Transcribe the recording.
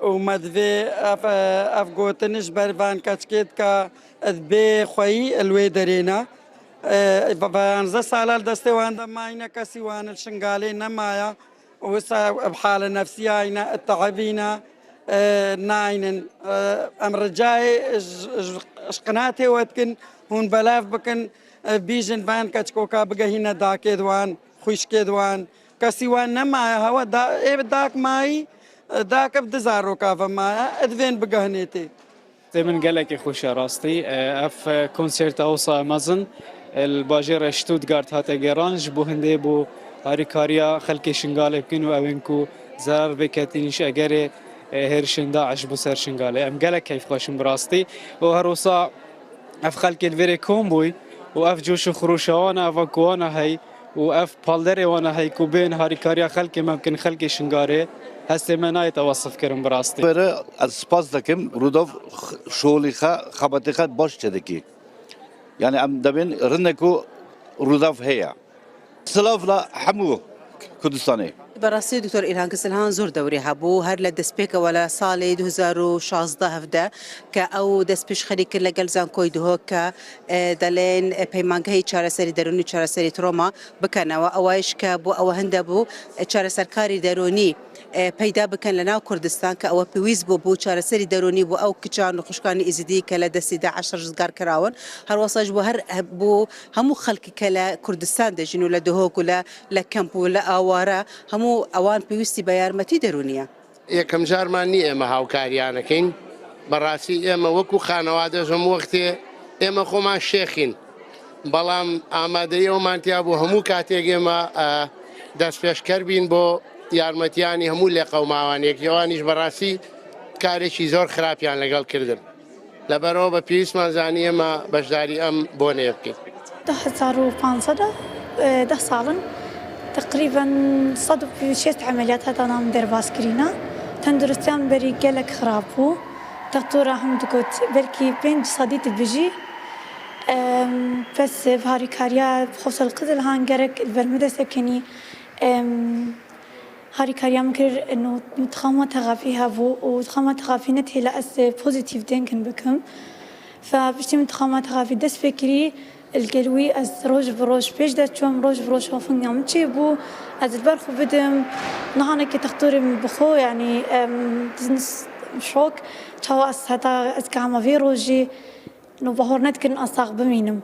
ومدفي اف گوتنش برفان کچکید که ادبی خویی الوی درينا فانزا سالال دستي وان ماينا كسي وان الشنغالي نمايا وسا بحالة نفسية اينا التعبينا ناين امر جاي اشقناتي واتكن هون بلاف بكن بيجن بان كاتشكوكا بقى داكي دوان خوشكي دوان كسي وان نمايا هوا داك ماي داك بدزارو كافا مايا ادفين بقى هنيتي من قالك خوش راستي اف كونسرت اوصى مازن الباجر شتوتغارت هاتا جرانج بو هندي بو هاريكاريا خلكي شنغالي بكن وابنكو زرار بكاتينش اجري هيرشن داعش بو سر شنغالي ام قالك كيف خوشم براستي وهروسا اف خلكي الفيري كومبوي واف جوش خروشوانا افاكوانا هي واف بالدري وانا هي كوبين هاريكاريا خلكي ممكن خلكي شنغاري هسه ما يتوصف كرم براستي برای از سپاس دکم رودolf شغلی خبرتی خد باش چدکی یعنی ام دبین رنکو رودolf هیا سلاف لا حمو کردستانی براسي دكتور إلهام كسلهان زور دوري هبو هر لدسبيك ولا صالي 2016 هفدا كأو دسبيش خليك لقل زان كويدو هوكا دلين بيمانك هي چارة سري دروني چارة سري تروما بكنا وأوايش كابو أو هندبو چارة سركاري دروني پیدا بکن لناو کردستان که او پیویز بو چاره سری درونی بو او کچان و خشکانی ازدی کلا دستی داعش رزگار کراون هر وصاج بو هر بو همو خلق کلا کردستان دجنو لدهوک ولا لکمپ ولا آوارا همو اوان پیوستی بیارمتی درونیه یکم جارمانی اما هاوکاریانه کین براسی اما وکو خانواده زم وقتی اما خوما شیخین بلام آماده یومان تیابو همو کاتیگ اما دست پیشکر بین بو یارمەتیانی هەموو لێ قەوماوانێک ئەوانیش بەڕاستی کارێکی زۆر خراپیان لەگەڵ کردن لەبەرەوە بە پێویستمان زانی ئێمە بەشداری ئەم بۆنەیە بکەین 1510 ساڵن تقریبا 126 عملیات هەتانام دەرباسکرینە تەندروستیان بەری gelek خراپ بوو دکتۆرە هەم دەگوت بەلکی 5 سەدی دبژی بس هاریکاریا خۆسەڵ قزل هان گەرەک بەرمەدەستەکەنی هاري كاريام كر إنه تخامة تغافيها بو وتخامة تغافي نتهي لأس بوزيتيف دينكن بكم فبشتي من تخامة تغافي دس فكري القلوي أز روج بروج بيش دا تشوم روج بروج هوفن يوم تشيبو أز البرخو بدم نهانا كي تختوري من بخو يعني تزنس شوك تشاو أس هتا أز كاما في روجي إنه بهور نتكن أصاغ بمينم